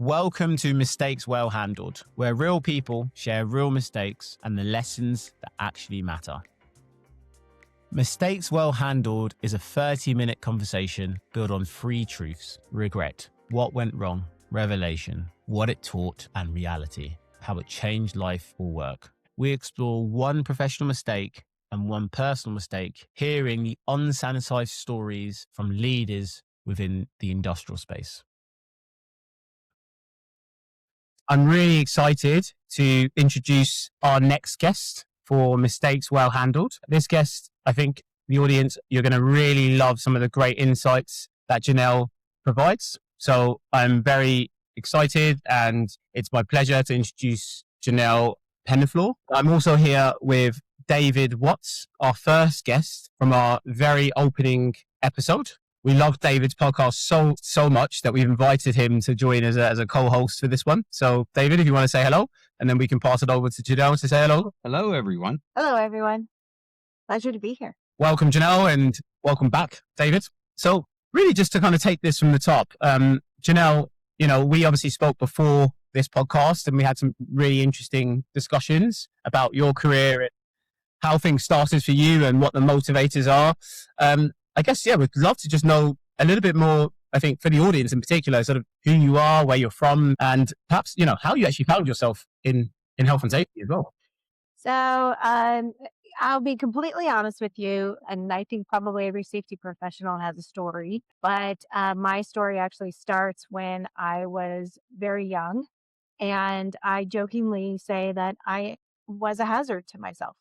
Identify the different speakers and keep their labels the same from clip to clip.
Speaker 1: Welcome to Mistakes Well Handled, where real people share real mistakes and the lessons that actually matter. Mistakes Well Handled is a 30-minute conversation built on three truths: regret, what went wrong, revelation, what it taught, and reality, how it changed life or work. We explore one professional mistake and one personal mistake, hearing the unsanitized stories from leaders within the industrial space. I'm really excited to introduce our next guest for Mistakes Well Handled. This guest, I think the audience, you're going to really love some of the great insights that Janel provides. So I'm very excited, and it's my pleasure to introduce Janel Penaflor. I'm also here with David Watts, our first guest from our very opening episode. We love David's podcast so much that we've invited him to join as a co-host for this one. So, David, if you want to say hello, and then we can pass it over to Janel to say hello.
Speaker 2: Hello, everyone.
Speaker 3: Hello, everyone. Pleasure to be here.
Speaker 1: Welcome, Janel, and welcome back, David. So, really, just to kind of take this from the top, Janel, we obviously spoke before this podcast, and we had some really interesting discussions about your career and how things started for you and what the motivators are. I guess, we'd love to just know a little bit more, I think, for the audience in particular, sort of who you are, where you're from, and perhaps, how you actually found yourself in health and safety as well.
Speaker 3: So I'll be completely honest with you, and I think probably every safety professional has a story, but my story actually starts when I was very young, and I jokingly say that I was a hazard to myself.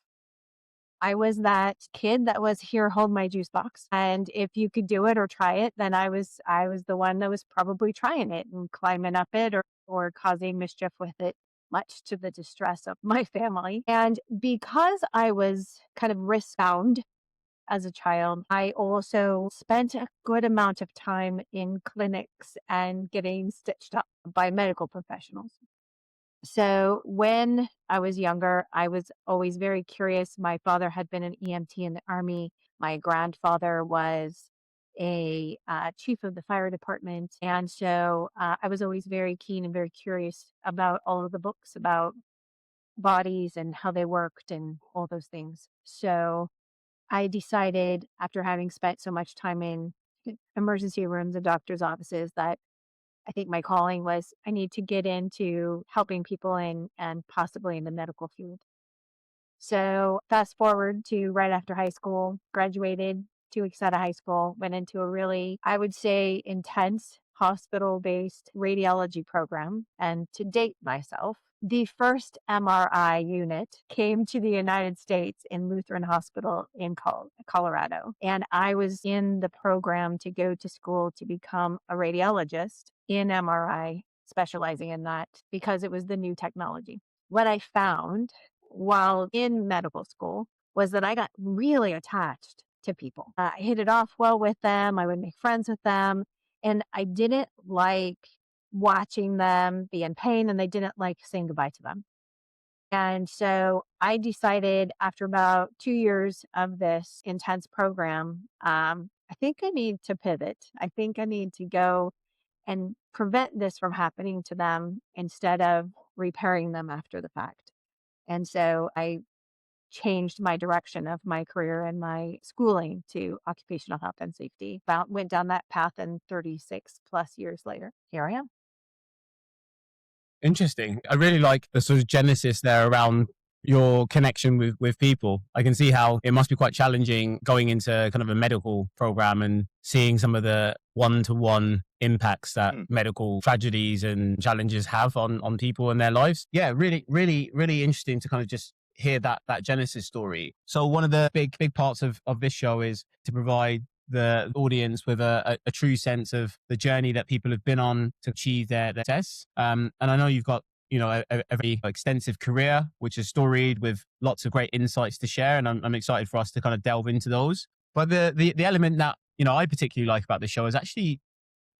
Speaker 3: I was that kid that was, here, hold my juice box. And if you could do it or try it, then I was the one that was probably trying it and climbing up it or causing mischief with it, much to the distress of my family. And because I was kind of risk bound as a child, I also spent a good amount of time in clinics and getting stitched up by medical professionals. So when I was younger, I was always very curious. My father had been an EMT in the Army. My grandfather was a chief of the fire department. And so I was always very keen and very curious about all of the books about bodies and how they worked and all those things. So I decided, after having spent so much time in emergency rooms and doctors' offices, that I think my calling was, I need to get into helping people and possibly in the medical field. So fast forward to right after high school, graduated 2 weeks out of high school, went into a really, I would say, intense hospital-based radiology program. And to date myself, the first MRI unit came to the United States in Lutheran Hospital in Colorado. And I was in the program to go to school to become a radiologist in MRI, specializing in that because it was the new technology. What I found while in medical school was that I got really attached to people. I hit it off well with them. I would make friends with them. And I didn't like watching them be in pain, and they didn't like saying goodbye to them. And so I decided, after about 2 years of this intense program, I think I need to pivot. I think I need to go and prevent this from happening to them instead of repairing them after the fact. And so I changed my direction of my career and my schooling to occupational health and safety. Went down that path, and 36 plus years later, here I am.
Speaker 1: Interesting. I really like the sort of genesis there around your connection with people. I can see how it must be quite challenging going into kind of a medical program and seeing some of the one-to-one impacts that medical tragedies and challenges have on people and their lives. Yeah, really, really, really interesting to kind of just hear that genesis story. So one of the big parts of this show is to provide the audience with a true sense of the journey that people have been on to achieve their success. And I know you've got, a very extensive career, which is storied with lots of great insights to share. And I'm excited for us to kind of delve into those. But the element that, I particularly like about the show is actually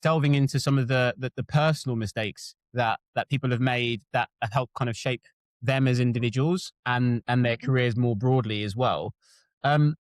Speaker 1: delving into some of the personal mistakes that people have made that have helped kind of shape them as individuals and their careers more broadly as well.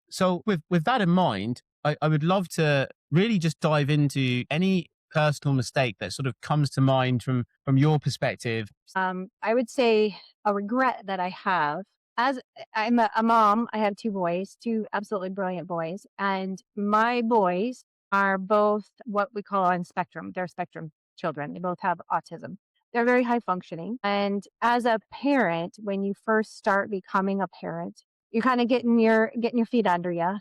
Speaker 1: So with that in mind, I would love to really just dive into any personal mistake that sort of comes to mind from your perspective?
Speaker 3: I would say a regret that I have as I'm a mom. I have two boys, two absolutely brilliant boys, and my boys are both what we call on spectrum. They're spectrum children. They both have autism. They're very high functioning. And as a parent, when you first start becoming a parent, you're kind of getting your feet under you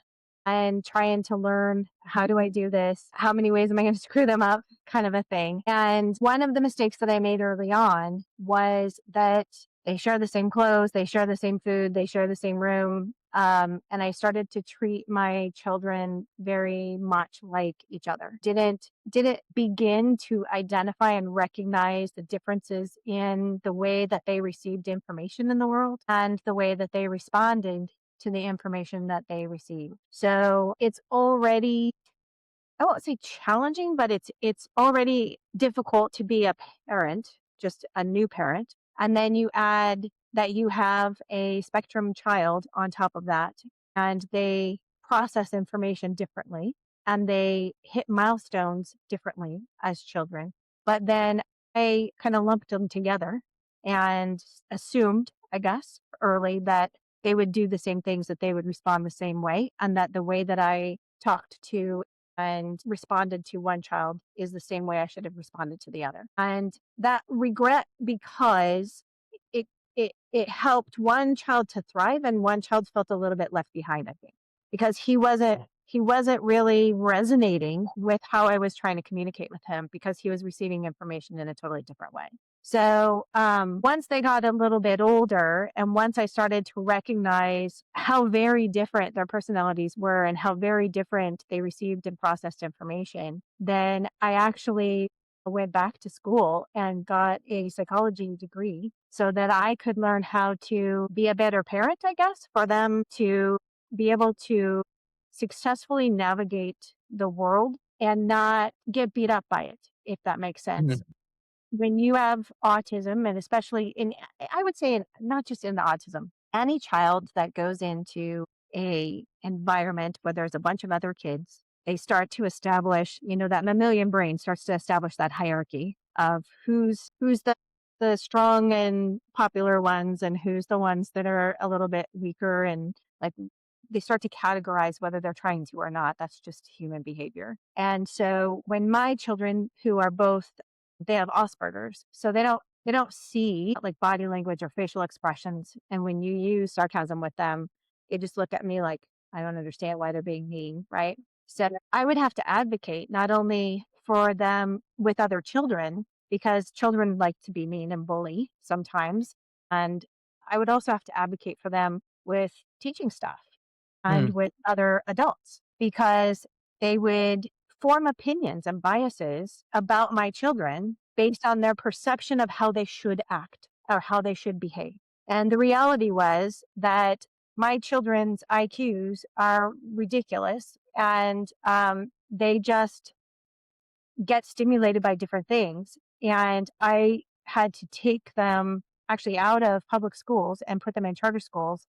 Speaker 3: and trying to learn, how do I do this? How many ways am I going to screw them up? Kind of a thing. And one of the mistakes that I made early on was that they share the same clothes, they share the same food, they share the same room. And I started to treat my children very much like each other. Didn't begin to identify and recognize the differences in the way that they received information in the world and the way that they responded to the information that they receive. So it's already, I won't say challenging, but it's already difficult to be a parent, just a new parent. And then you add that you have a spectrum child on top of that, and they process information differently and they hit milestones differently as children. But then I kind of lumped them together and assumed, I guess, early that they would do the same things, that they would respond the same way, and that the way that I talked to and responded to one child is the same way I should have responded to the other. And that regret, because it it helped one child to thrive and one child felt a little bit left behind, I think, because he wasn't really resonating with how I was trying to communicate with him, because he was receiving information in a totally different way. So once they got a little bit older, and once I started to recognize how very different their personalities were and how very different they received and processed information, then I actually went back to school and got a psychology degree so that I could learn how to be a better parent, I guess, for them to be able to successfully navigate the world and not get beat up by it, if that makes sense.
Speaker 1: Mhm.
Speaker 3: When you have autism, and especially in, I would say, not just in the autism, any child that goes into a environment where there's a bunch of other kids, they start to establish, that mammalian brain starts to establish that hierarchy of who's the strong and popular ones and who's the ones that are a little bit weaker, and like they start to categorize whether they're trying to or not. That's just human behavior. And so when my children, who are both, they have Asperger's, so they don't see like body language or facial expressions. And when you use sarcasm with them, they just look at me like, I don't understand why they're being mean, right? So I would have to advocate not only for them with other children, because children like to be mean and bully sometimes. And I would also have to advocate for them with teaching stuff and
Speaker 1: Mm.
Speaker 3: with other adults, because they would form opinions and biases about my children based on their perception of how they should act or how they should behave. And the reality was that my children's IQs are ridiculous, and they just get stimulated by different things. And I had to take them actually out of public schools and put them in charter schools,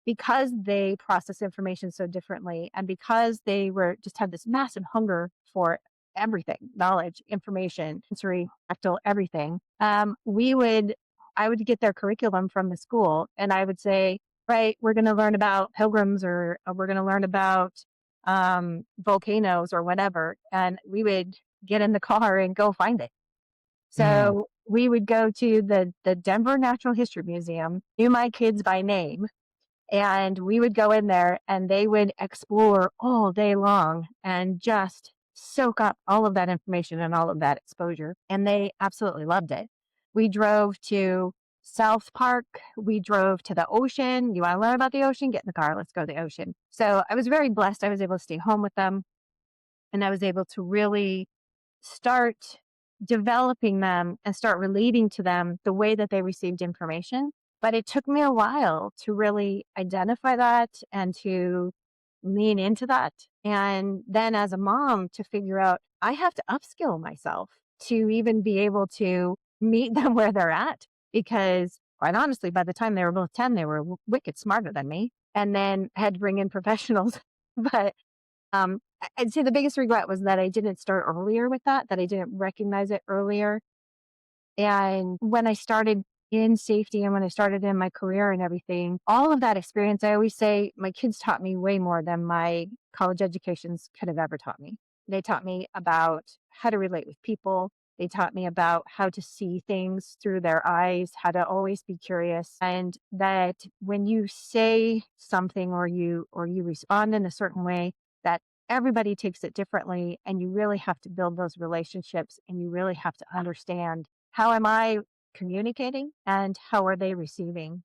Speaker 3: because they process information so differently, and because they were just had this massive hunger for everything, knowledge, information, sensory, tactile, everything. I would get their curriculum from the school, and I would say, right, we're going to learn about pilgrims, or we're going to learn about volcanoes or whatever. And we would get in the car and go find it.
Speaker 1: Mm.
Speaker 3: So we would go to the Denver Natural History Museum, knew my kids by name, and we would go in there and they would explore all day long and just soak up all of that information and all of that exposure. And they absolutely loved it. We drove to South Park. We drove to the ocean. You want to learn about the ocean? Get in the car. Let's go to the ocean. So I was very blessed. I was able to stay home with them, and I was able to really start developing them and start relating to them the way that they received information. But it took me a while to really identify that and to lean into that. And then as a mom, to figure out I have to upskill myself to even be able to meet them where they're at. Because quite honestly, by the time they were both 10, they were wicked smarter than me. And then had to bring in professionals. But I'd say the biggest regret was that I didn't start earlier with that I didn't recognize it earlier. And when I started in safety and when I started in my career and everything, all of that experience, I always say my kids taught me way more than my college educations could have ever taught me. They taught me about how to relate with people. They taught me about how to see things through their eyes, how to always be curious, and that when you say something or you respond in a certain way, that everybody takes it differently and you really have to build those relationships and you really have to understand how am I communicating and how are they receiving?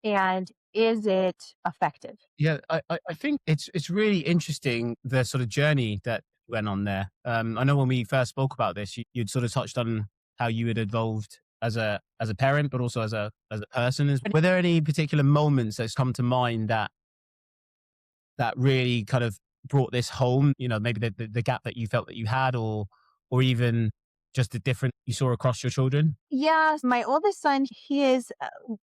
Speaker 3: And is it effective?
Speaker 1: Yeah, I think it's really interesting the sort of journey that went on there. I know when we first spoke about this, you'd sort of touched on how you had evolved as a parent, but also as a person. Were there any particular moments that's come to mind that really kind of brought this home? You know, maybe the gap that you felt that you had, or even just the difference you saw across your children.
Speaker 3: Yes, my oldest son, he is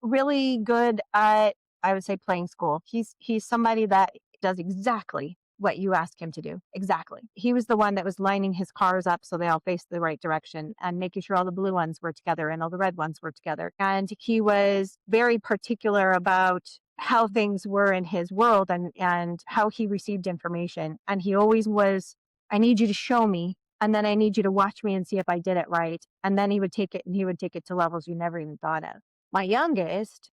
Speaker 3: really good at, I would say, playing school. He's somebody that does exactly what you ask him to do. Exactly. He was the one that was lining his cars up so they all faced the right direction and making sure all the blue ones were together and all the red ones were together. And he was very particular about how things were in his world and how he received information. And he always was, I need you to show me and then I need you to watch me and see if I did it right. And then he would take it and he would take it to levels you never even thought of. My youngest,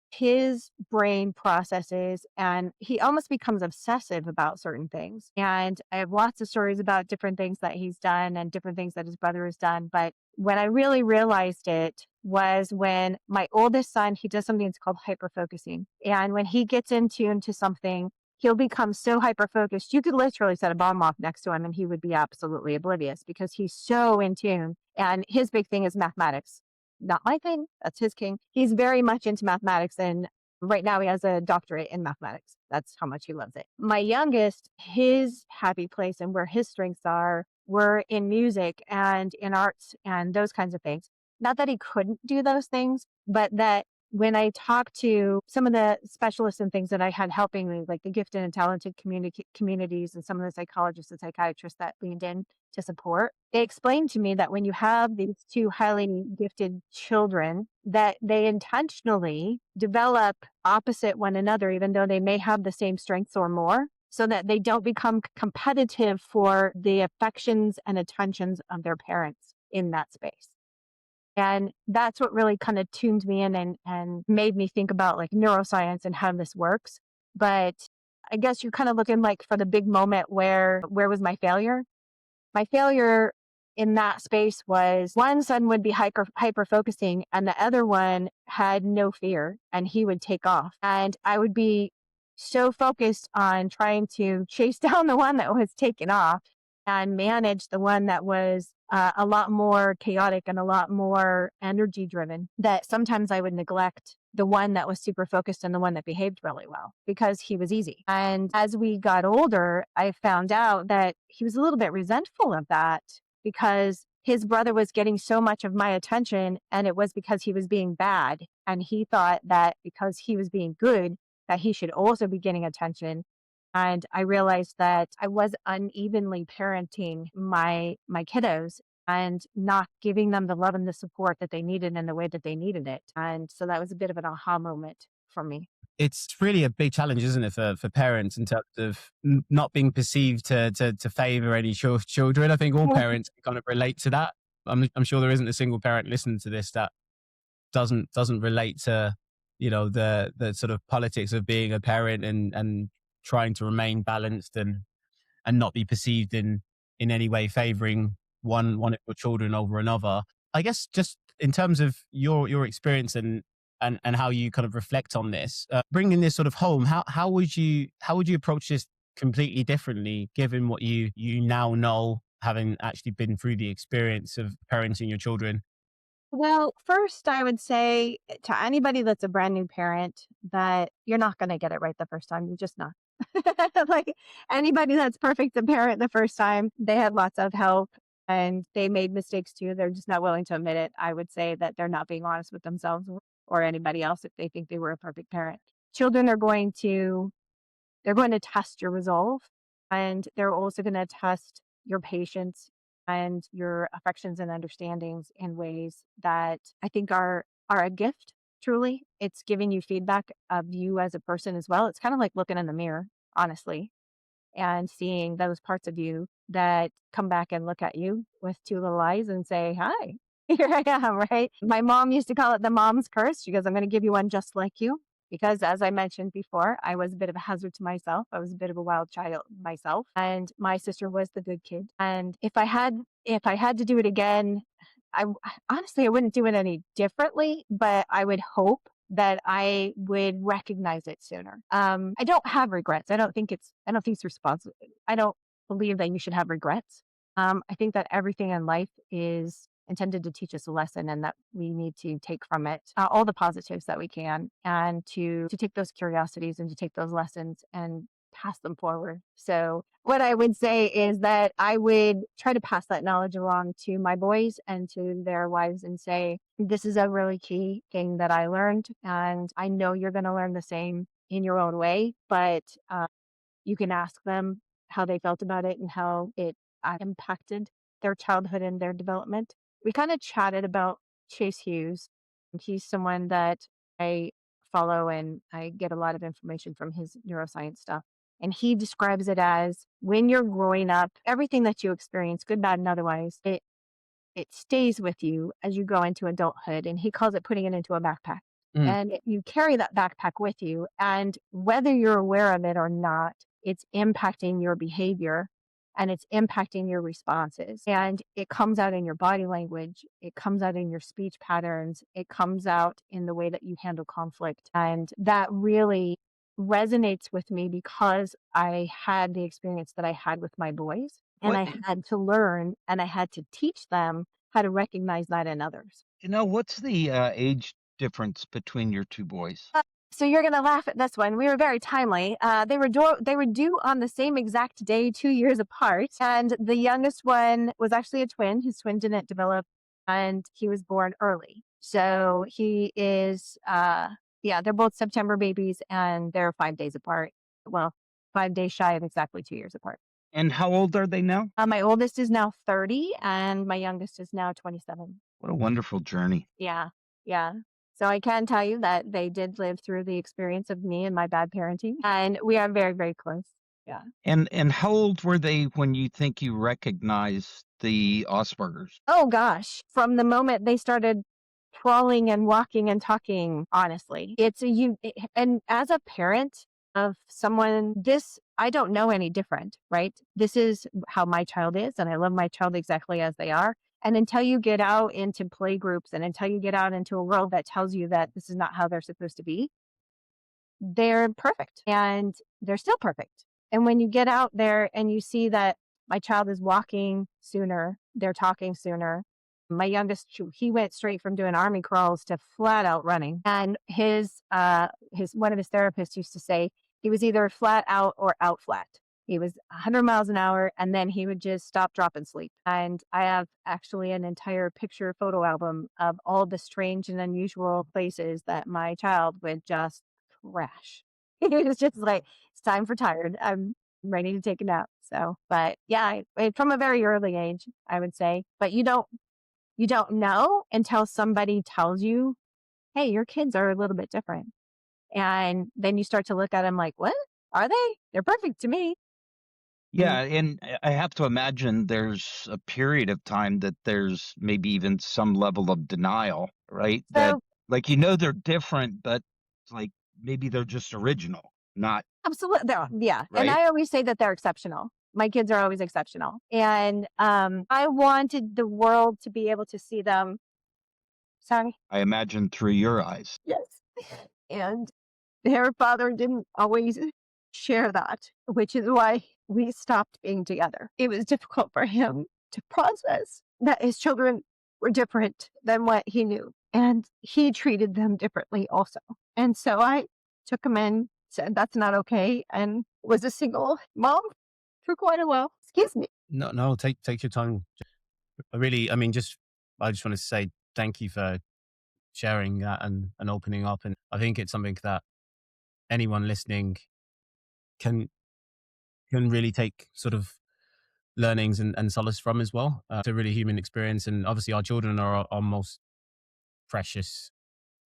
Speaker 3: his brain processes and he almost becomes obsessive about certain things. And I have lots of stories about different things that he's done and different things that his brother has done. But when I really realized it was when my oldest son, he does something that's called hyper focusing. And when he gets in tune to something, he'll become so hyper focused. You could literally set a bomb off next to him and he would be absolutely oblivious because he's so in tune. And his big thing is mathematics. Not my thing. That's his king. He's very much into mathematics. And right now he has a doctorate in mathematics. That's how much he loves it. My youngest, his happy place and where his strengths are were in music and in arts and those kinds of things. Not that he couldn't do those things, but that when I talked to some of the specialists and things that I had helping me, like the gifted and talented communities and some of the psychologists and psychiatrists that leaned in to support, they explained to me that when you have these two highly gifted children, that they intentionally develop opposite one another, even though they may have the same strengths or more, so that they don't become competitive for the affections and attentions of their parents in that space. And that's what really kind of tuned me in and made me think about like neuroscience and how this works. But I guess you're kind of looking like for the big moment where was my failure? My failure in that space was one son would be hyper focusing and the other one had no fear and he would take off. And I would be so focused on trying to chase down the one that was taking off and manage the one that was a lot more chaotic and a lot more energy driven that sometimes I would neglect the one that was super focused and the one that behaved really well because he was easy. And as we got older, I found out that he was a little bit resentful of that because his brother was getting so much of my attention and it was because he was being bad. And he thought that because he was being good, that he should also be getting attention. And I realized that I was unevenly parenting my kiddos and not giving them the love and the support that they needed in the way that they needed it. And so that was a bit of an aha moment for me.
Speaker 1: It's really a big challenge, isn't it, for parents in terms of not being perceived to favor any children. I think all parents can kind of relate to that. I'm sure there isn't a single parent listening to this that doesn't relate to, you know, the sort of politics of being a parent and trying to remain balanced and not be perceived in any way favoring one of your children over another. I guess just in terms of your experience and how you kind of reflect on this, bringing this sort of home, how would you approach this completely differently, given what you now know, having actually been through the experience of parenting your children?
Speaker 3: Well, first, I would say to anybody that's a brand new parent that you're not going to get it right the first time. You're just not. Like anybody that's perfect to parent the first time, they had lots of help and they made mistakes too. They're just not willing to admit it. I would say that they're not being honest with themselves or anybody else if they think they were a perfect parent. Children are they're going to test your resolve And they're also going to test your patience and your affections and understandings in ways that I think are a gift. Truly, it's giving you feedback of you as a person as well. It's kind of like looking in the mirror, honestly, and seeing those parts of you that come back and look at you with two little eyes and say, "Hi, here I am," right? My mom used to call it the mom's curse. She goes, "I'm going to give you one just like you." Because as I mentioned before, I was a bit of a hazard to myself. I was a bit of a wild child myself, and my sister was the good kid. And if I had to do it again, honestly I wouldn't do it any differently, but I would hope that I would recognize it sooner. I don't have regrets. I don't think it's responsible. I don't believe that you should have regrets. I think that everything in life is intended to teach us a lesson and that we need to take from it all the positives that we can and to take those curiosities and to take those lessons and pass them forward. So what I would say is that I would try to pass that knowledge along to my boys and to their wives and say, this is a really key thing that I learned. And I know you're going to learn the same in your own way, but you can ask them how they felt about it and how it impacted their childhood and their development. We kind of chatted about Chase Hughes. He's someone that I follow and I get a lot of information from his neuroscience stuff. And he describes it as when you're growing up, everything that you experience, good, bad, and otherwise, it stays with you as you go into adulthood. And he calls it putting it into a backpack.
Speaker 1: Mm.
Speaker 3: And you carry that backpack with you. And whether you're aware of it or not, it's impacting your behavior and it's impacting your responses. And it comes out in your body language, it comes out in your speech patterns, it comes out in the way that you handle conflict. And that really resonates with me because I had the experience that I had with my boys and
Speaker 2: What
Speaker 3: I had to learn and I had to teach them how to recognize that in others.
Speaker 2: what's the, age difference between your 2 boys?
Speaker 3: So you're gonna laugh at this one. We were very timely. They were due on the same exact day, 2 years apart, and the youngest one was actually a twin. His twin didn't develop, and he was born early. So he is, yeah, they're both September babies, and they're 5 days apart. Well, 5 days shy of exactly 2 years apart.
Speaker 2: And how old are they now?
Speaker 3: My oldest is now 30, and my youngest is now 27.
Speaker 2: What a wonderful journey.
Speaker 3: Yeah, yeah. So I can tell you that they did live through the experience of me and my bad parenting, and we are very, very close. Yeah.
Speaker 2: And how old were they when you think you recognized the Asperger's?
Speaker 3: Oh gosh, from the moment they started crawling and walking and talking, honestly, and as a parent of someone, this I don't know any different, right? This is how my child is, and I love my child exactly as they are. And until you get out into play groups and until you get out into a world that tells you that this is not how they're supposed to be, they're perfect and they're still perfect. And when you get out there and you see that my child is walking sooner, they're talking sooner. My youngest, he went straight from doing army crawls to flat out running. And his one of his therapists used to say he was either flat out or out flat. He was 100 miles an hour and then he would just stop, drop, and sleep. And I have actually an entire picture photo album of all the strange and unusual places that my child would just crash. It was just like, it's time for tired. I'm ready to take a nap. So, but yeah, from a very early age, I would say, but you don't know until somebody tells you, hey, your kids are a little bit different. And then you start to look at them like, what are they? They're perfect to me.
Speaker 2: Yeah, and I have to imagine there's a period of time that there's maybe even some level of denial, right? That,
Speaker 3: So
Speaker 2: like, they're different, but it's like maybe they're just original, not
Speaker 3: absolutely. Yeah. And
Speaker 2: right?
Speaker 3: I always say that they're exceptional. My kids are always exceptional. And I wanted the world to be able to see them. Sorry.
Speaker 2: I imagine through your eyes.
Speaker 3: Yes. And their father didn't always share that, which is why we stopped being together. It was difficult for him to process that his children were different than what he knew. And he treated them differently also. And so I took him in, said that's not okay, and was a single mom for quite a while. Excuse me.
Speaker 1: No, no, take your time. I just wanted to say thank you for sharing that and opening up. And I think it's something that anyone listening can can really take sort of learnings and solace from as well. It's a really human experience. And obviously our children are our most precious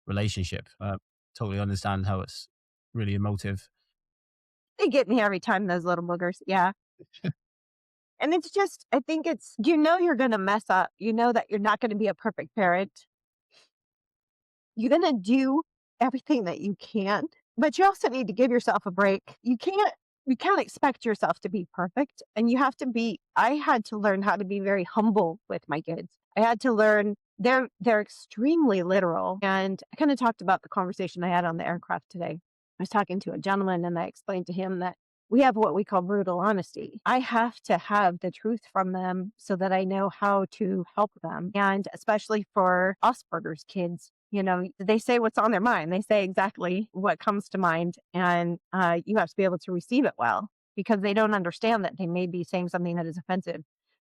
Speaker 1: relationship. Totally understand how it's really emotive.
Speaker 3: They get me every time, those little boogers. Yeah. And it's just, I think it's, you're going to mess up. You know that you're not going to be a perfect parent. You're going to do everything that you can, but you also need to give yourself a break. You can't expect yourself to be perfect. And I had to learn how to be very humble with my kids. I had to learn they're extremely literal. And I kind of talked about the conversation I had on the aircraft today. I was talking to a gentleman and I explained to him that we have what we call brutal honesty. I have to have the truth from them so that I know how to help them. And especially for Asperger's kids, they say what's on their mind. They say exactly what comes to mind. And you have to be able to receive it well, because they don't understand that they may be saying something that is offensive,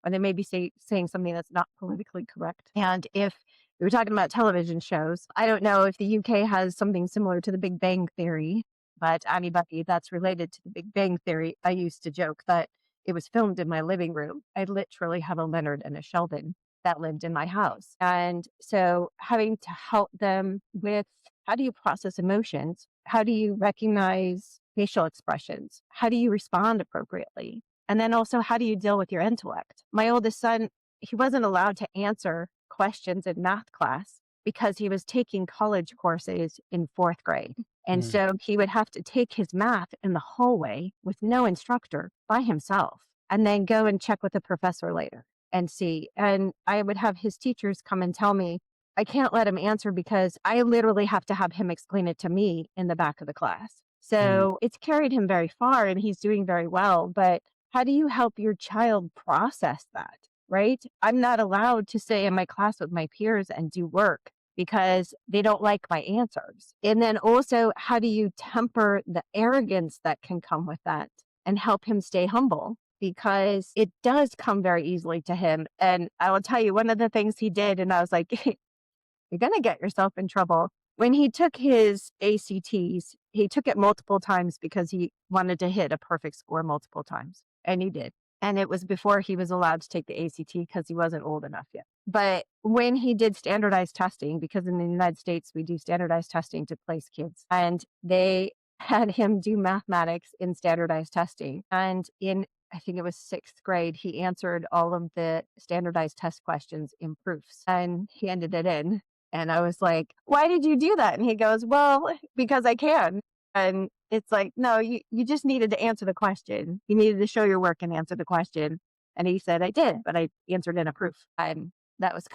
Speaker 3: or they may be saying something that's not politically correct. And if we were talking about television shows, I don't know if the UK has something similar to the Big Bang Theory, but anybody that's related to the Big Bang Theory, I used to joke that it was filmed in my living room. I literally have a Leonard and a Sheldon that lived in my house. And so having to help them with, how do you process emotions? How do you recognize facial expressions? How do you respond appropriately? And then also, how do you deal with your intellect? My oldest son, he wasn't allowed to answer questions in math class because he was taking college courses in 4th grade. And so he would have to take his math in the hallway with no instructor by himself, and then go and check with the professor later and see. And I would have his teachers come and tell me, I can't let him answer because I literally have to have him explain it to me in the back of the class. So it's carried him very far and he's doing very well. But how do you help your child process that, right? I'm not allowed to stay in my class with my peers and do work because they don't like my answers. And then also, how do you temper the arrogance that can come with that and help him stay humble? Because it does come very easily to him. And I will tell you, one of the things he did, and I was like, you're going to get yourself in trouble. When he took his ACTs, he took it multiple times because he wanted to hit a perfect score multiple times. And he did. And it was before he was allowed to take the ACT because he wasn't old enough yet. But when he did standardized testing, because in the United States, we do standardized testing to place kids, and they had him do mathematics in standardized testing. And I think it was 6th grade, he answered all of the standardized test questions in proofs and he handed it in. And I was like, why did you do that? And he goes, well, because I can. And it's like, no, you just needed to answer the question. You needed to show your work and answer the question. And he said, I did, but I answered in a proof. And that was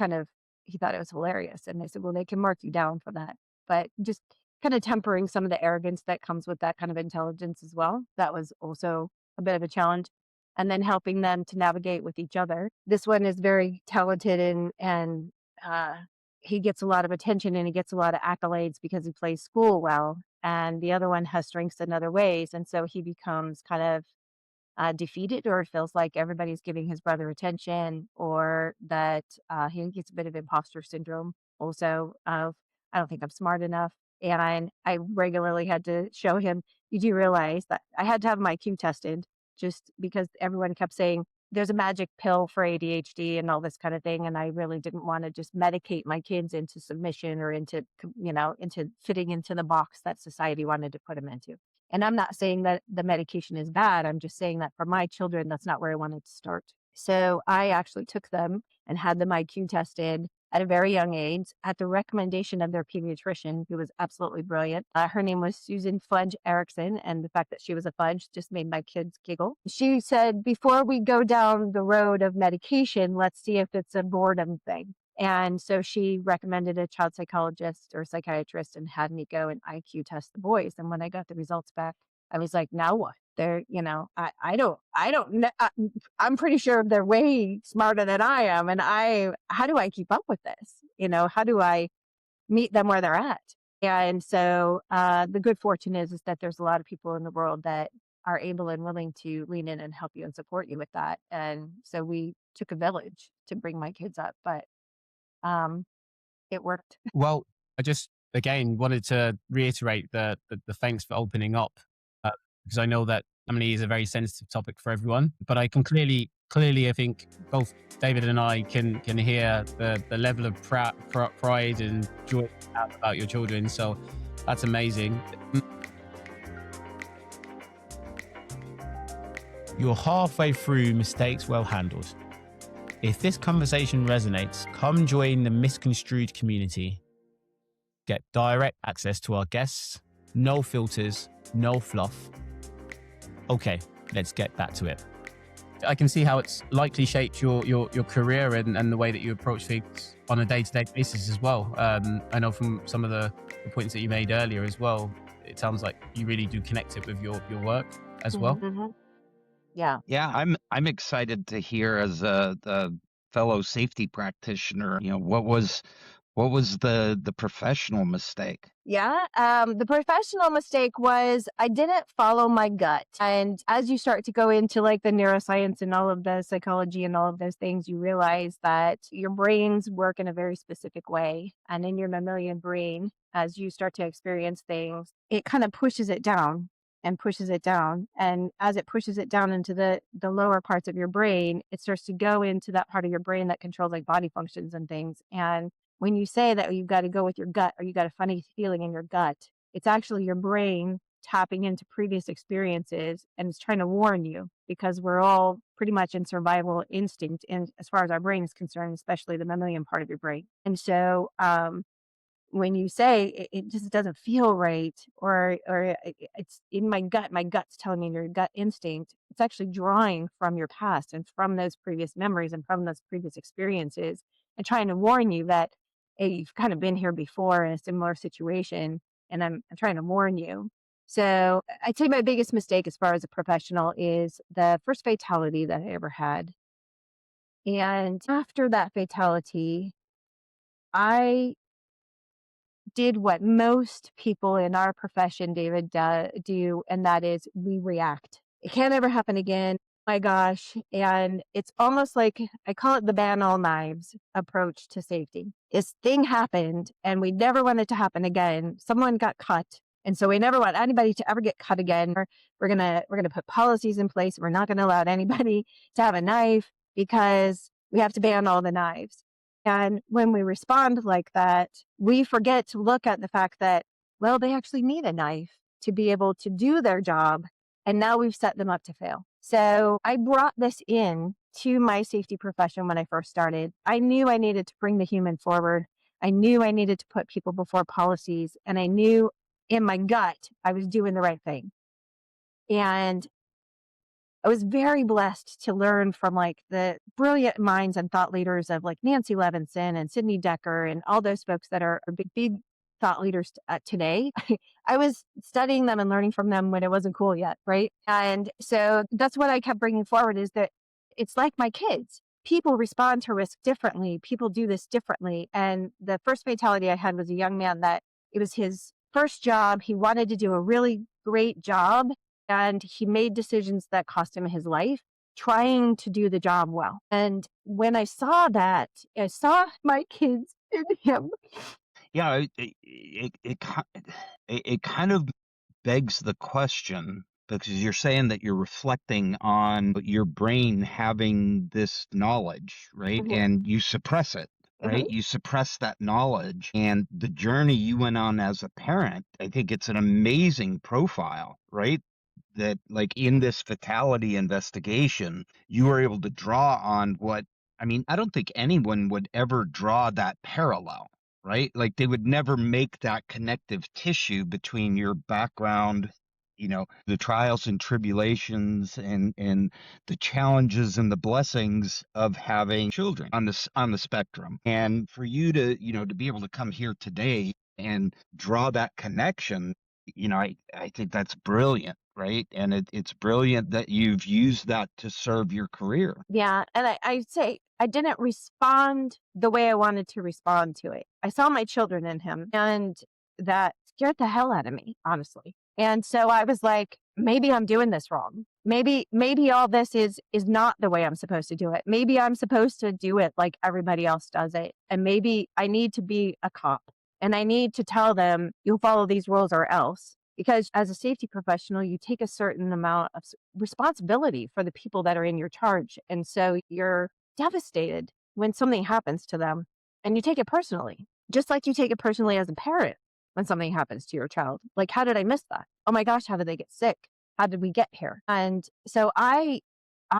Speaker 3: he thought it was hilarious. And I said, well, they can mark you down for that. But just kind of tempering some of the arrogance that comes with that kind of intelligence as well. That was also a bit of a challenge. And then helping them to navigate with each other. This one is very talented and he gets a lot of attention and he gets a lot of accolades because he plays school well. And the other one has strengths in other ways. And so he becomes kind of defeated, or feels like everybody's giving his brother attention, or that he gets a bit of imposter syndrome also of, I don't think I'm smart enough. And I regularly had to show him, you do realize that I had to have my IQ tested just because everyone kept saying, there's a magic pill for ADHD and all this kind of thing. And I really didn't want to just medicate my kids into submission or into fitting into the box that society wanted to put them into. And I'm not saying that the medication is bad. I'm just saying that for my children, that's not where I wanted to start. So I actually took them and had them IQ tested at a very young age at the recommendation of their pediatrician, who was absolutely brilliant. Her name was Susan Fudge Erickson, and the fact that she was a fudge just made my kids giggle. She said, before we go down the road of medication, let's see if it's a boredom thing. And so she recommended a child psychologist or psychiatrist and had me go and IQ test the boys. And when I got the results back, I was like, now what? They're, I don't know. I'm pretty sure they're way smarter than I am. And how do I keep up with this? How do I meet them where they're at? And so the good fortune is that there's a lot of people in the world that are able and willing to lean in and help you and support you with that. And so we took a village to bring my kids up, but it worked.
Speaker 1: Well, I just, again, wanted to reiterate the thanks for opening up, because I know that family is a very sensitive topic for everyone, but I can clearly, I think both David and I can hear the level of pride and joy you have about your children. So that's amazing. You're halfway through Mistakes Well Handled. If this conversation resonates, come join the Misconstrued community. Get direct access to our guests, no filters, no fluff. Okay, let's get back to it. I can see how it's likely shaped your career and the way that you approach things on a day-to-day basis as well. I know from some of the points that you made earlier as well, it sounds like you really do connect it with your work as well.
Speaker 3: Mm-hmm. Yeah.
Speaker 2: Yeah, I'm excited to hear as the fellow safety practitioner, what was the professional mistake?
Speaker 3: Yeah. The professional mistake was I didn't follow my gut. And as you start to go into like the neuroscience and all of the psychology and all of those things, you realize that your brains work in a very specific way. And in your mammalian brain, as you start to experience things, it kind of pushes it down and pushes it down. And as it pushes it down into the lower parts of your brain, it starts to go into that part of your brain that controls like body functions and things. And when you say that you've got to go with your gut or you got a funny feeling in your gut, it's actually your brain tapping into previous experiences and it's trying to warn you because we're all pretty much in survival instinct and as far as our brain is concerned, especially the mammalian part of your brain. And so when you say it just doesn't feel right or it's in my gut's telling me your gut instinct, it's actually drawing from your past and from those previous memories and from those previous experiences and trying to warn you that, hey, you've kind of been here before in a similar situation and I'm trying to warn you. So I'd say my biggest mistake as far as a professional is the first fatality that I ever had. And after that fatality, I did what most people in our profession, David, do, and that is we react. It can't ever happen again. My gosh. And it's almost like I call it the ban all knives approach to safety. This thing happened and we never want it to happen again. Someone got cut. And so we never want anybody to ever get cut again. We're gonna put policies in place. We're not gonna allow anybody to have a knife because we have to ban all the knives. And when we respond like that, we forget to look at the fact that, well, they actually need a knife to be able to do their job. And now we've set them up to fail. So I brought this in to my safety profession when I first started. I knew I needed to bring the human forward. I knew I needed to put people before policies. And I knew in my gut I was doing the right thing. And I was very blessed to learn from like the brilliant minds and thought leaders of like Nancy Levinson and Sidney Decker and all those folks that are big thought leaders today. I was studying them and learning from them when it wasn't cool yet, right? And so that's what I kept bringing forward is that it's like my kids. People respond to risk differently. People do this differently. And the first fatality I had was a young man that it was his first job. He wanted to do a really great job. And he made decisions that cost him his life, trying to do the job well. And when I saw that, I saw my kids in him.
Speaker 2: Yeah, it kind of begs the question because you're saying that you're reflecting on your brain having this knowledge, right?
Speaker 3: Mhm.
Speaker 2: And you suppress it, right?
Speaker 3: Mhm.
Speaker 2: You suppress that knowledge and the journey you went on as a parent. I think it's an amazing profile, right? That like in this fatality investigation, you were able to draw on I don't think anyone would ever draw that parallel, right? Like they would never make that connective tissue between your background, the trials and tribulations and the challenges and the blessings of having children on the spectrum. And for you to, to be able to come here today and draw that connection, I think that's brilliant, right? And it's brilliant that you've used that to serve your career.
Speaker 3: Yeah. And I'd say I didn't respond the way I wanted to respond to it. I saw my children in him and that scared the hell out of me, honestly. And so I was like, maybe I'm doing this wrong. Maybe all this is not the way I'm supposed to do it. Maybe I'm supposed to do it like everybody else does it. And maybe I need to be a cop and I need to tell them you'll follow these rules or else. because as a safety professional, you take a certain amount of responsibility for the people that are in your charge. And so you're devastated when something happens to them and you take it personally, just like you take it personally as a parent when something happens to your child. Like, how did I miss that? Oh my gosh, how did they get sick? How did we get here? And so I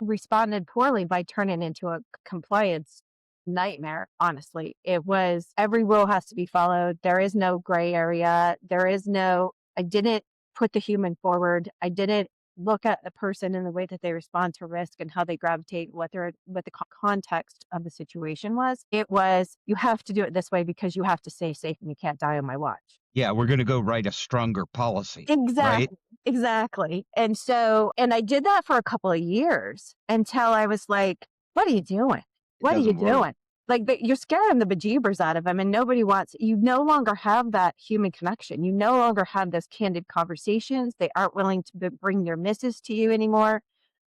Speaker 3: responded poorly by turning into a compliance nightmare. Honestly, it was every rule has to be followed. There is no gray area. I didn't put the human forward. I didn't look at the person in the way that they respond to risk and how they gravitate, what the context of the situation was. It was, you have to do it this way because you have to stay safe and you can't die on my watch.
Speaker 2: Yeah, we're going to go write a stronger policy, right?
Speaker 3: Exactly. Exactly. And I did that for a couple of years until I was like, what are you doing? What are you
Speaker 2: doesn't work.
Speaker 3: doing? Like, you're scaring the bejeebers out of them, and you no longer have that human connection. You no longer have those candid conversations. They aren't willing to bring their misses to you anymore.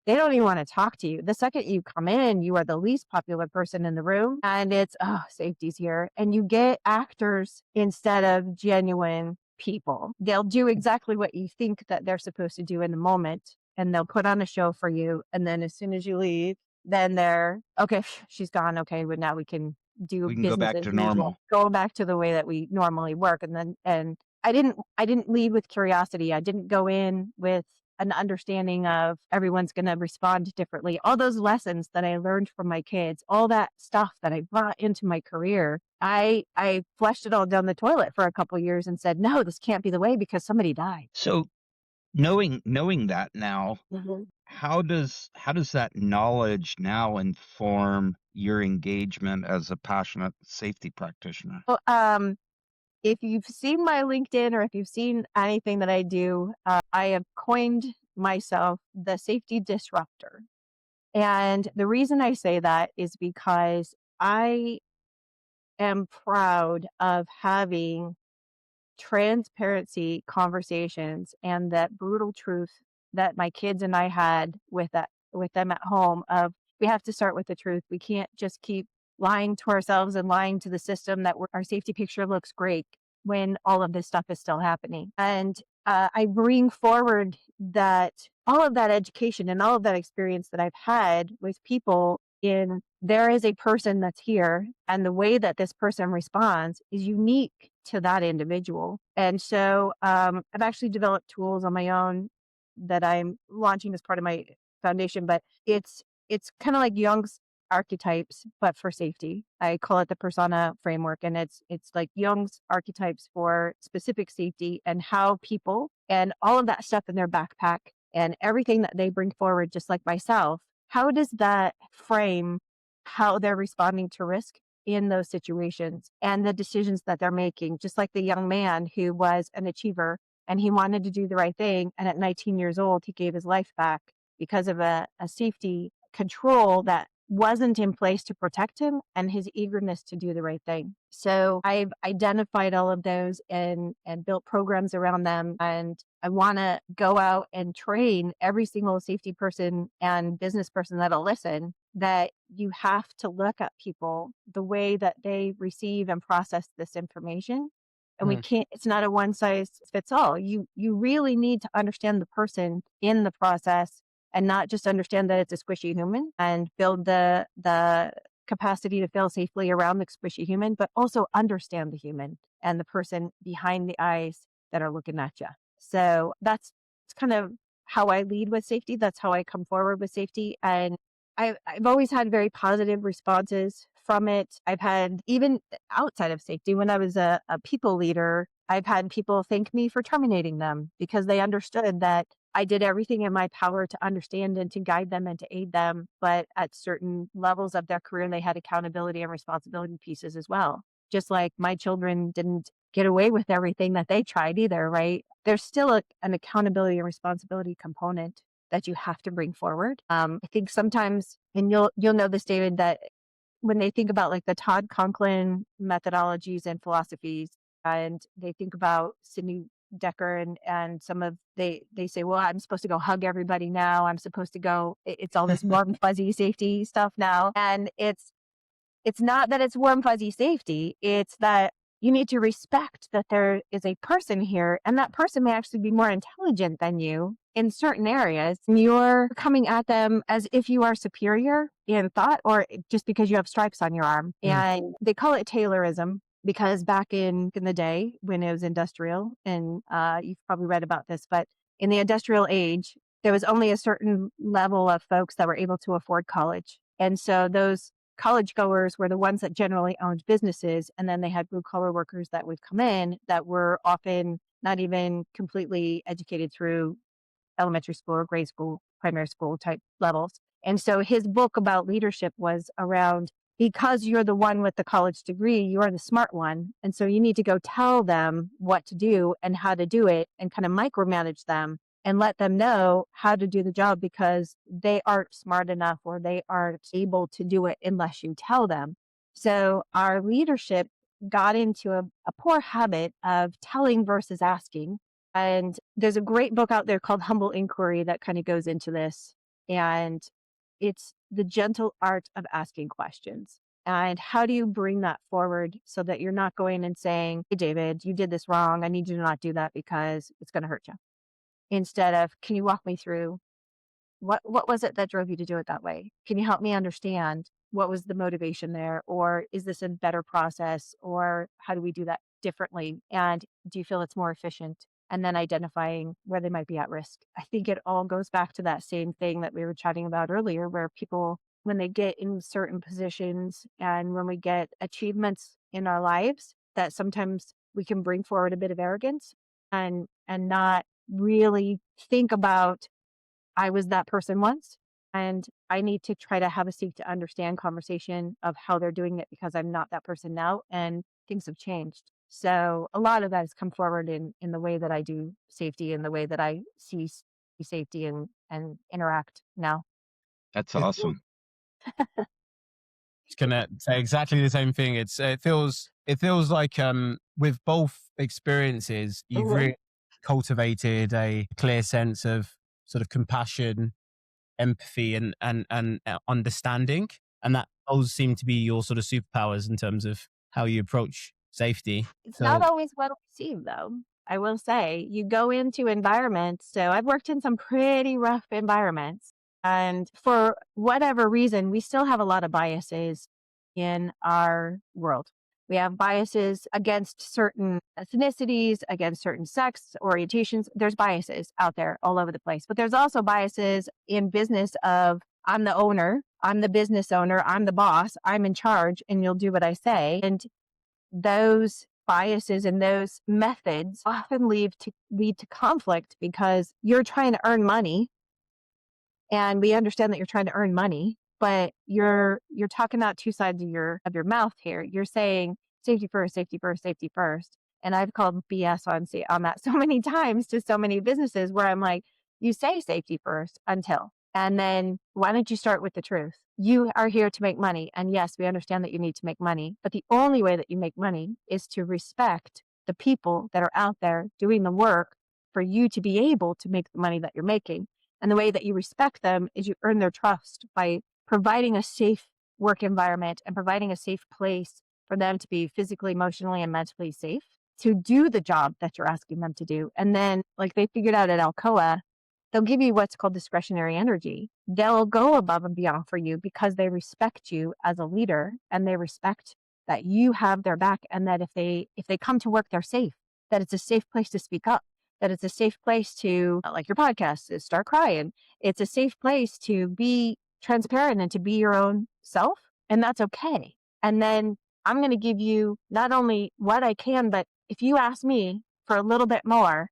Speaker 3: They don't even want to talk to you. The second you come in, you are the least popular person in the room, and it's, oh, safety's here. And you get actors instead of genuine people. They'll do exactly what you think that they're supposed to do in the moment, and they'll put on a show for you. And then as soon as you leave, then they're, okay, she's gone. Okay, but now we can do
Speaker 2: We can go
Speaker 3: business
Speaker 2: back
Speaker 3: as
Speaker 2: to
Speaker 3: usual.
Speaker 2: normal.
Speaker 3: Go back to the way that we normally work. And I didn't lead with curiosity. I didn't go in with an understanding of everyone's going to respond differently. All those lessons that I learned from my kids, all that stuff that I brought into my career, I flushed it all down the toilet for a couple of years and said, no, this can't be the way because somebody died.
Speaker 2: So knowing that now,
Speaker 3: Mm-hmm.
Speaker 2: how does that knowledge now inform your engagement as a passionate safety practitioner?
Speaker 3: Well, if you've seen my LinkedIn or if you've seen anything that I do, I have coined myself the safety disruptor. And the reason I say that is because I am proud of having transparency conversations and that brutal truth that my kids and I had with them at home of, we have to start with the truth. We can't just keep lying to ourselves and lying to the system that our safety picture looks great when all of this stuff is still happening. And I bring forward that all of that education and all of that experience that I've had with people in, there is a person that's here and the way that this person responds is unique to that individual. And so I've actually developed tools on my own that I'm launching as part of my foundation, but it's kind of like Jung's archetypes, but for safety. I call it the persona framework, and it's like Jung's archetypes for specific safety and how people and all of that stuff in their backpack and everything that they bring forward, just like myself, how does that frame how they're responding to risk in those situations and the decisions that they're making, just like the young man who was an achiever and he wanted to do the right thing. And at 19 years old, he gave his life back because of a safety control that wasn't in place to protect him and his eagerness to do the right thing. So I've identified all of those and built programs around them. And I want to go out and train every single safety person and business person that'll listen that you have to look at people the way that they receive and process this information. And we can't, it's not a one size fits all. You really need to understand the person in the process and not just understand that it's a squishy human and build the capacity to fail safely around the squishy human, but also understand the human and the person behind the eyes that are looking at you. So that's kind of how I lead with safety. That's how I come forward with safety. And I've always had very positive responses from it. I've had, even outside of safety, when I was a people leader, I've had people thank me for terminating them because they understood that I did everything in my power to understand and to guide them and to aid them. But at certain levels of their career, they had accountability and responsibility pieces as well. Just like my children didn't get away with everything that they tried either, right? There's still an accountability and responsibility component that you have to bring forward. I think sometimes, and you'll know this, David, that when they think about like the Todd Conklin methodologies and philosophies, and they think about Sidney Decker and some of they say, well, I'm supposed to go hug everybody now. I'm supposed to go. It's all this warm fuzzy safety stuff now, and it's not that it's warm fuzzy safety. It's that you need to respect that there is a person here, and that person may actually be more intelligent than you in certain areas. And you're coming at them as if you are superior in thought or just because you have stripes on your arm. And they call it Taylorism because back in the day when it was industrial, and you've probably read about this, but in the industrial age, there was only a certain level of folks that were able to afford college. And so those college goers were the ones that generally owned businesses. And then they had blue collar workers that would come in that were often not even completely educated through elementary school or grade school, primary school type levels. And so his book about leadership was around, because you're the one with the college degree, you're the smart one. And so you need to go tell them what to do and how to do it and kind of micromanage them and let them know how to do the job because they aren't smart enough or they aren't able to do it unless you tell them. So our leadership got into a poor habit of telling versus asking. And there's a great book out there called Humble Inquiry that kind of goes into this. And it's the gentle art of asking questions. And how do you bring that forward so that you're not going and saying, hey, David, you did this wrong. I need you to not do that because it's going to hurt you. Instead of, can you walk me through what was it that drove you to do it that way? Can you help me understand what was the motivation there? Or is this a better process? Or how do we do that differently? And do you feel it's more efficient? And then identifying where they might be at risk. I think it all goes back to that same thing that we were chatting about earlier, where people, when they get in certain positions and when we get achievements in our lives, that sometimes we can bring forward a bit of arrogance and not really think about, I was that person once, and I need to try to have a seek to understand conversation of how they're doing it because I'm not that person now and things have changed. So a lot of that has come forward in the way that I do safety and the way that I see safety and interact now.
Speaker 2: That's
Speaker 1: Yeah.
Speaker 2: awesome.
Speaker 1: Just gonna say exactly the same thing. It feels like with both experiences, you've really cultivated a clear sense of sort of compassion, empathy, and understanding, and that those seem to be your sort of superpowers in terms of how you approach safety.
Speaker 3: It's not
Speaker 1: So
Speaker 3: always well received, though. I will say, you go into environments. So I've worked in some pretty rough environments. And for whatever reason, we still have a lot of biases in our world. We have biases against certain ethnicities, against certain sex orientations. There's biases out there all over the place. But there's also biases in business of, I'm the owner, I'm the business owner, I'm the boss, I'm in charge, and you'll do what I say. And those biases and those methods often lead to conflict because you're trying to earn money, and we understand that you're trying to earn money, but you're talking out two sides of your mouth here. You're saying safety first, safety first, safety first. And I've called BS on that so many times to so many businesses where I'm like, you say safety first until, and then why don't you start with the truth? You are here to make money. And yes, we understand that you need to make money, but the only way that you make money is to respect the people that are out there doing the work for you to be able to make the money that you're making. And the way that you respect them is you earn their trust by providing a safe work environment and providing a safe place for them to be physically, emotionally, and mentally safe to do the job that you're asking them to do. And then, like they figured out at Alcoa, they'll give you what's called discretionary energy. They'll go above and beyond for you because they respect you as a leader and they respect that you have their back, and that if they come to work, they're safe, that it's a safe place to speak up, that it's a safe place to, like your podcast, is start crying. It's a safe place to be transparent and to be your own self. And that's okay. And then I'm going to give you not only what I can, but if you ask me for a little bit more,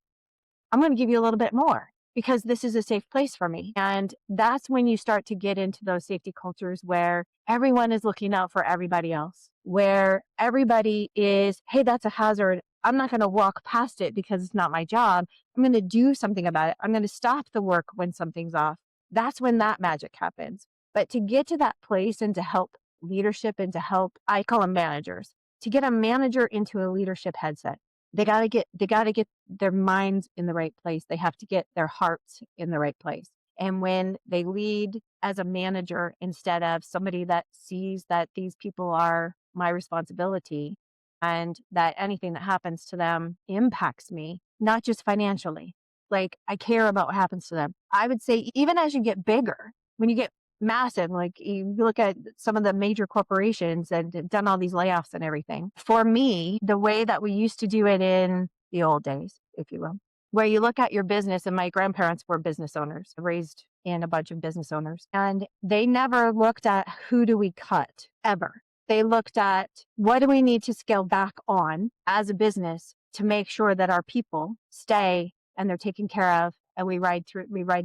Speaker 3: I'm going to give you a little bit more because this is a safe place for me. And that's when you start to get into those safety cultures where everyone is looking out for everybody else, where everybody is, hey, that's a hazard. I'm not going to walk past it because it's not my job. I'm going to do something about it. I'm going to stop the work when something's off. That's when that magic happens. But to get to that place and to help leadership and to help, I call them managers, to get a manager into a leadership headset, they got to get their minds in the right place. They have to get their hearts in the right place. And when they lead as a manager instead of somebody that sees that these people are my responsibility, and that anything that happens to them impacts me, not just financially. Like, I care about what happens to them. I would say, even as you get bigger, when you get massive, like you look at some of the major corporations that have done all these layoffs and everything. For me, the way that we used to do it in the old days, if you will, where you look at your business, and my grandparents were business owners, raised in a bunch of business owners, and they never looked at who do we cut ever. They looked at what do we need to scale back on as a business to make sure that our people stay and they're taken care of, and we ride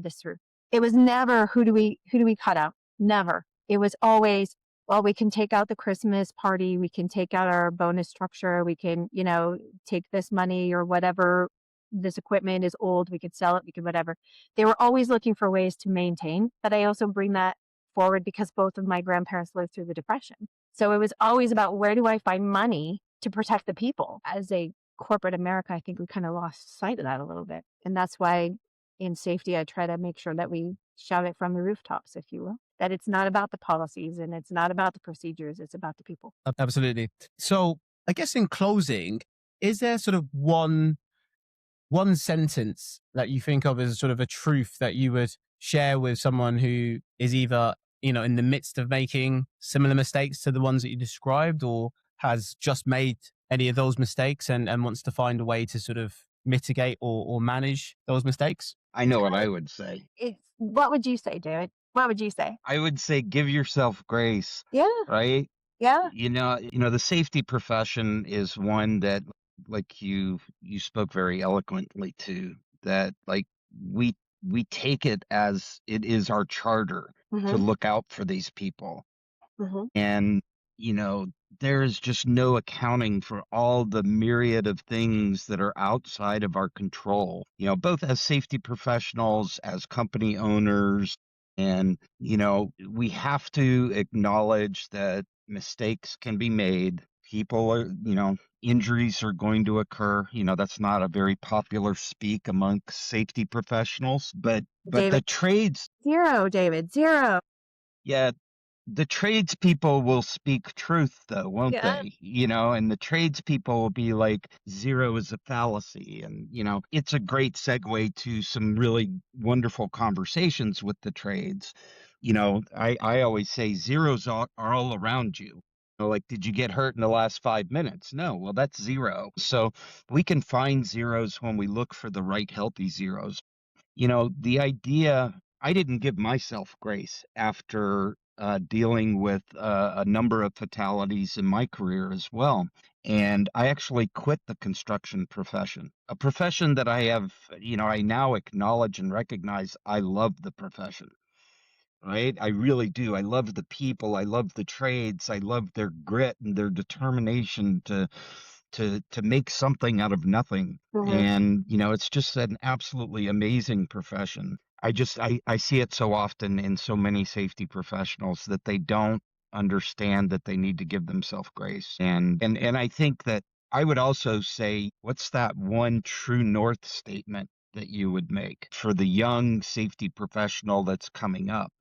Speaker 3: this through. It was never who do we cut out? Never. It was always, well, we can take out the Christmas party, we can take out our bonus structure, we can, take this money or whatever, this equipment is old, we could sell it, we could whatever. They were always looking for ways to maintain, but I also bring that forward because both of my grandparents lived through the Depression. So it was always about, where do I find money to protect the people? As a corporate America, I think we kind of lost sight of that a little bit. And that's why in safety, I try to make sure that we shout it from the rooftops, if you will, that it's not about the policies and it's not about the procedures, it's about the people.
Speaker 1: Absolutely. So I guess in closing, is there sort of one sentence that you think of as sort of a truth that you would share with someone who is either, in the midst of making similar mistakes to the ones that you described, or has just made any of those mistakes and wants to find a way to sort of mitigate or manage those mistakes?
Speaker 2: I know what I would say.
Speaker 3: What would you say, David? What would you say?
Speaker 2: I would say give yourself grace,
Speaker 3: Yeah,
Speaker 2: right?
Speaker 3: yeah.
Speaker 2: The safety profession is one that, like you spoke very eloquently to, that like we we take it as it is our charter to
Speaker 3: Mm-hmm,
Speaker 2: look out for these people.
Speaker 3: mm-hmm.
Speaker 2: And, you know, there is just no accounting for all the myriad of things that are outside of our control, both as safety professionals, as company owners. And, we have to acknowledge that mistakes can be made. People are, injuries are going to occur. That's not a very popular speak amongst safety professionals, but the
Speaker 3: David,
Speaker 2: trades,
Speaker 3: zero, David, zero.
Speaker 2: yeah, the tradespeople will speak truth, though, won't
Speaker 3: Yeah.
Speaker 2: they? And the tradespeople will be like, zero is a fallacy. And, it's a great segue to some really wonderful conversations with the trades. I always say zeros are all around you. Like, did you get hurt in the last 5 minutes? No. Well, that's zero. So we can find zeros when we look for the right healthy zeros. The idea, I didn't give myself grace after dealing with a number of fatalities in my career as well. And I actually quit the construction profession, a profession that I have, I now acknowledge and recognize I love the profession. Right? I really do. I love the people. I love the trades. I love their grit and their determination to make something out of nothing.
Speaker 3: Mm-hmm.
Speaker 2: And, it's just an absolutely amazing profession. I see it so often in so many safety professionals that they don't understand that they need to give themselves grace. And I think that I would also say, what's that one true north statement that you would make for the young safety professional that's coming up?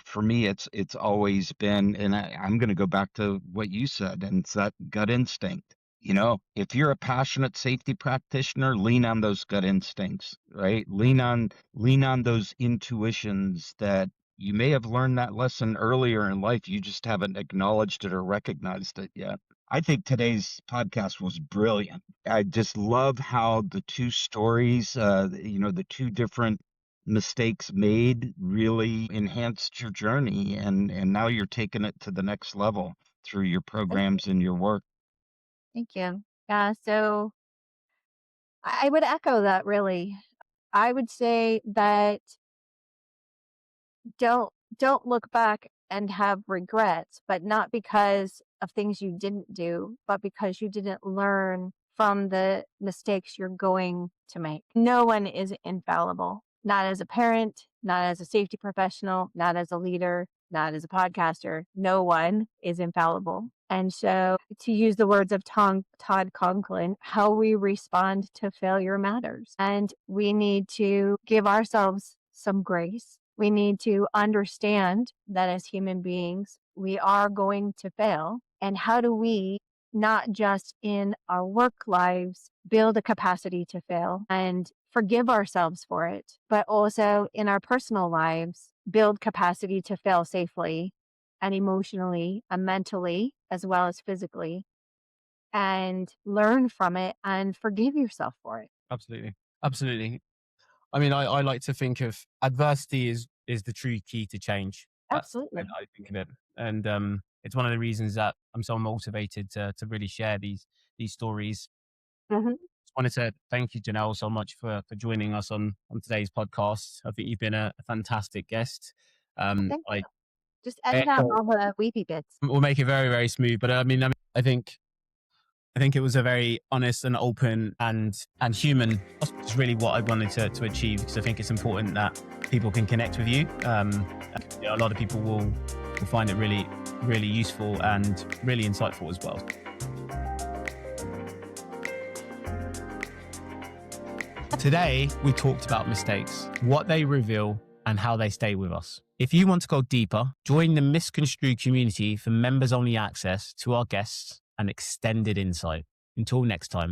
Speaker 2: For me, it's always been, and I'm going to go back to what you said, and it's that gut instinct. If you're a passionate safety practitioner, lean on those gut instincts, right? Lean on those intuitions that you may have learned that lesson earlier in life. You just haven't acknowledged it or recognized it yet. I think today's podcast was brilliant. I just love how the two stories, the two different mistakes made really enhanced your journey, and now you're taking it to the next level through your
Speaker 3: Thank you.
Speaker 2: programs and your work.
Speaker 3: Thank you. Yeah. So I would echo that, really. I would say that don't don't look back and have regrets, but not because of things you didn't do, but because you didn't learn from the mistakes you're going to make. No one is infallible. Not as a parent, not as a safety professional, not as a leader, not as a podcaster. No one is infallible. And so, to use the words of Todd Conklin, how we respond to failure matters. And we need to give ourselves some grace. We need to understand that as human beings, we are going to fail. And how do we not just in our work lives, build a capacity to fail and forgive ourselves for it, but also in our personal lives, build capacity to fail safely and emotionally and mentally, as well as physically, and learn from it and forgive yourself for it.
Speaker 1: Absolutely. Absolutely. I mean, I like to think of adversity is the true key to change. That's the way
Speaker 3: Absolutely.
Speaker 1: that I think of it. And it's one of the reasons that I'm so motivated to really share these stories.
Speaker 3: Mhm.
Speaker 1: Just wanted to thank you, Janelle, so much for joining us on today's podcast. I think you've been a fantastic guest.
Speaker 3: Thank you.
Speaker 1: I
Speaker 3: Just edit out
Speaker 1: echo,
Speaker 3: all the weepy bits.
Speaker 1: we'll make it very, very smooth. But I think it was a very honest and open and human. That's just really what I wanted to achieve, because I think it's important that people can connect with you. A lot of people will find it really, really useful and really insightful as well. Today, we talked about mistakes, what they reveal, and how they stay with us. If you want to go deeper, join the Misqonstrue community for members-only access to our guests and extended insight. Until next time.